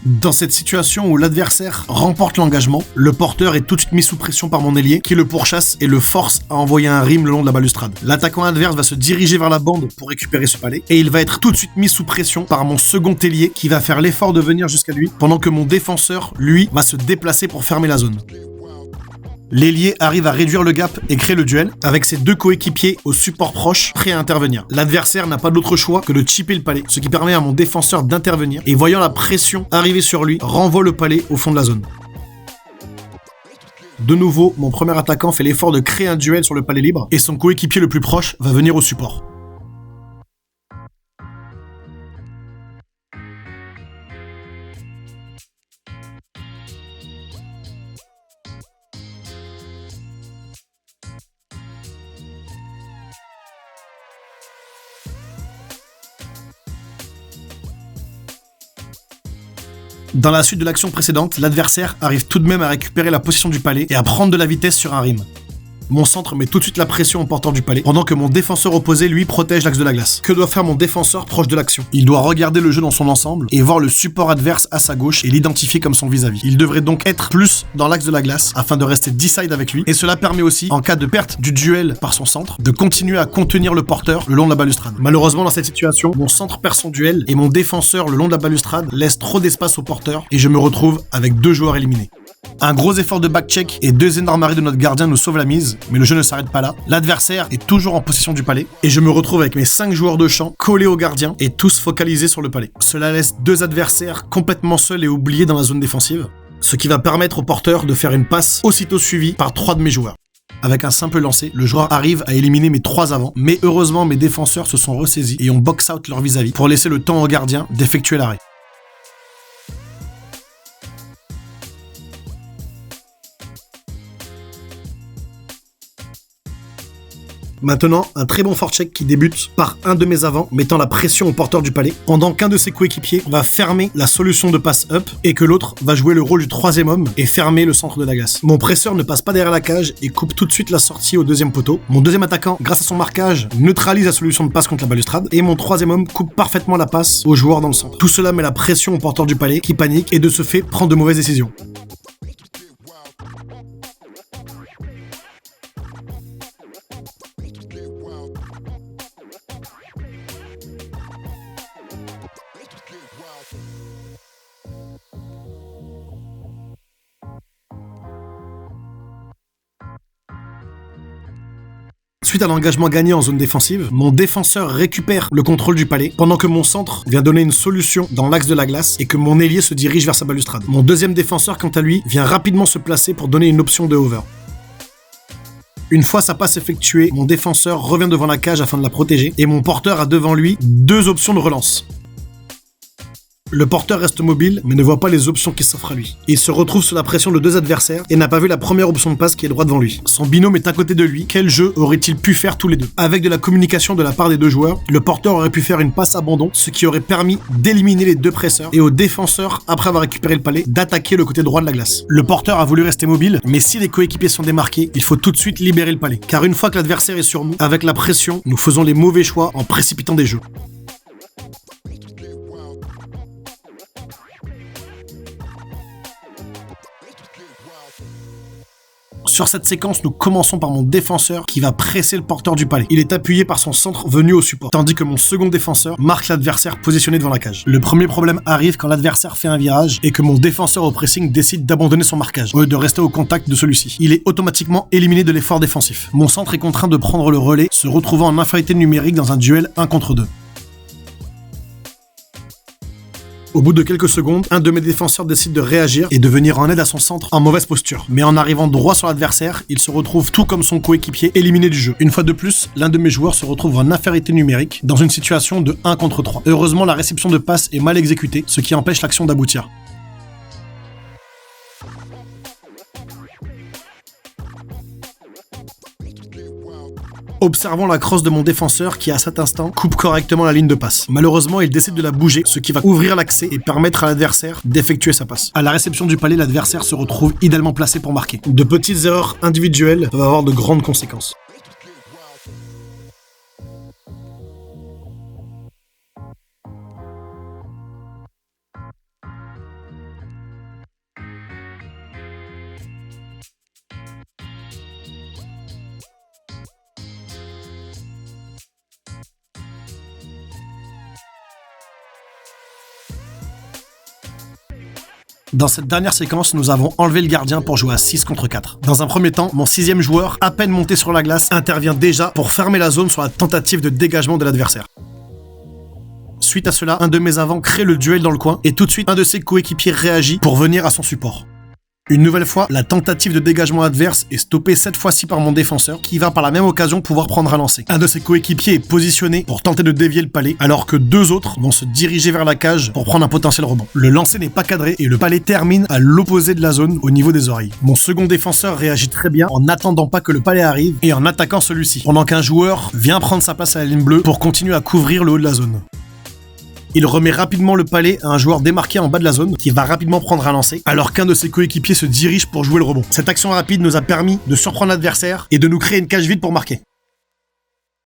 Dans cette situation où l'adversaire remporte l'engagement, le porteur est tout de suite mis sous pression par mon ailier qui le pourchasse et le force à envoyer un rim le long de la balustrade. L'attaquant adverse va se diriger vers la bande pour récupérer ce palais et il va être tout de suite mis sous pression par mon second ailier qui va faire l'effort de venir jusqu'à lui pendant que mon défenseur, lui, va se déplacer pour fermer la zone. L'ailier arrive à réduire le gap et crée le duel avec ses deux coéquipiers au support proche, prêts à intervenir. L'adversaire n'a pas d'autre choix que de chipper le palais, ce qui permet à mon défenseur d'intervenir et voyant la pression arriver sur lui, renvoie le palais au fond de la zone. De nouveau, mon premier attaquant fait l'effort de créer un duel sur le palais libre et son coéquipier le plus proche va venir au support. Dans la suite de l'action précédente, l'adversaire arrive tout de même à récupérer la possession du palais et à prendre de la vitesse sur un rim. Mon centre met tout de suite la pression au porteur du palais, pendant que mon défenseur opposé, lui, protège l'axe de la glace. Que doit faire mon défenseur proche de l'action? Il doit regarder le jeu dans son ensemble et voir le support adverse à sa gauche et l'identifier comme son vis-à-vis. Il devrait donc être plus dans l'axe de la glace afin de rester D-side avec lui, et cela permet aussi, en cas de perte du duel par son centre, de continuer à contenir le porteur le long de la balustrade. Malheureusement, dans cette situation, mon centre perd son duel et mon défenseur le long de la balustrade laisse trop d'espace au porteur et je me retrouve avec 2 joueurs éliminés. Un gros effort de back-check et 2 énormes arrêts de notre gardien nous sauvent la mise, mais le jeu ne s'arrête pas là. L'adversaire est toujours en possession du palais, et je me retrouve avec mes 5 joueurs de champ collés au gardien et tous focalisés sur le palais. Cela laisse 2 adversaires complètement seuls et oubliés dans la zone défensive, ce qui va permettre au porteur de faire une passe aussitôt suivie par 3 de mes joueurs. Avec un simple lancer, le joueur arrive à éliminer mes 3 avants, mais heureusement mes défenseurs se sont ressaisis et ont box out leur vis-à-vis pour laisser le temps au gardien d'effectuer l'arrêt. Maintenant, un très bon forecheck qui débute par un de mes avants mettant la pression au porteur du palais, pendant qu'un de ses coéquipiers va fermer la solution de passe up et que l'autre va jouer le rôle du 3e homme et fermer le centre de la glace. Mon presseur ne passe pas derrière la cage et coupe tout de suite la sortie au 2e poteau. Mon 2e attaquant, grâce à son marquage, neutralise la solution de passe contre la balustrade et mon 3e homme coupe parfaitement la passe au joueur dans le centre. Tout cela met la pression au porteur du palais qui panique et de ce fait prend de mauvaises décisions. Suite à l'engagement gagné en zone défensive, mon défenseur récupère le contrôle du palais pendant que mon centre vient donner une solution dans l'axe de la glace et que mon ailier se dirige vers sa balustrade. Mon 2e défenseur, quant à lui, vient rapidement se placer pour donner une option de over. Une fois sa passe effectuée, mon défenseur revient devant la cage afin de la protéger et mon porteur a devant lui 2 options de relance. Le porteur reste mobile, mais ne voit pas les options qui s'offrent à lui. Il se retrouve sous la pression de 2 adversaires et n'a pas vu la première option de passe qui est droit devant lui. Son binôme est à côté de lui. Quel jeu aurait-il pu faire tous les deux? Avec de la communication de la part des 2 joueurs, le porteur aurait pu faire une passe abandon, ce qui aurait permis d'éliminer les 2 presseurs et au défenseur, après avoir récupéré le palais, d'attaquer le côté droit de la glace. Le porteur a voulu rester mobile, mais si les coéquipiers sont démarqués, il faut tout de suite libérer le palais. Car une fois que l'adversaire est sur nous, avec la pression, nous faisons les mauvais choix en précipitant des jeux. Sur cette séquence, nous commençons par mon défenseur qui va presser le porteur du palais. Il est appuyé par son centre venu au support, tandis que mon second défenseur marque l'adversaire positionné devant la cage. Le premier problème arrive quand l'adversaire fait un virage et que mon défenseur au pressing décide d'abandonner son marquage, au lieu de rester au contact de celui-ci. Il est automatiquement éliminé de l'effort défensif. Mon centre est contraint de prendre le relais, se retrouvant en infériorité numérique dans un duel 1 contre 2. Au bout de quelques secondes, un de mes défenseurs décide de réagir et de venir en aide à son centre en mauvaise posture. Mais en arrivant droit sur l'adversaire, il se retrouve tout comme son coéquipier éliminé du jeu. Une fois de plus, l'un de mes joueurs se retrouve en infériorité numérique dans une situation de 1 contre 3. Heureusement, la réception de passe est mal exécutée, ce qui empêche l'action d'aboutir. Observons la crosse de mon défenseur qui, à cet instant, coupe correctement la ligne de passe. Malheureusement, il décide de la bouger, ce qui va ouvrir l'accès et permettre à l'adversaire d'effectuer sa passe. À la réception du palais, l'adversaire se retrouve idéalement placé pour marquer. De petites erreurs individuelles peuvent avoir de grandes conséquences. Dans cette dernière séquence, nous avons enlevé le gardien pour jouer à 6 contre 4. Dans un premier temps, mon 6e joueur, à peine monté sur la glace, intervient déjà pour fermer la zone sur la tentative de dégagement de l'adversaire. Suite à cela, un de mes avants crée le duel dans le coin et tout de suite, un de ses coéquipiers réagit pour venir à son support. Une nouvelle fois, la tentative de dégagement adverse est stoppée cette fois-ci par mon défenseur qui va par la même occasion pouvoir prendre un lancer. Un de ses coéquipiers est positionné pour tenter de dévier le palais alors que 2 autres vont se diriger vers la cage pour prendre un potentiel rebond. Le lancer n'est pas cadré et le palais termine à l'opposé de la zone au niveau des oreilles. Mon second défenseur réagit très bien en n'attendant pas que le palais arrive et en attaquant celui-ci, pendant qu'un joueur vient prendre sa place à la ligne bleue pour continuer à couvrir le haut de la zone. Il remet rapidement le palais à un joueur démarqué en bas de la zone qui va rapidement prendre un lancer alors qu'un de ses coéquipiers se dirige pour jouer le rebond. Cette action rapide nous a permis de surprendre l'adversaire et de nous créer une cage vide pour marquer.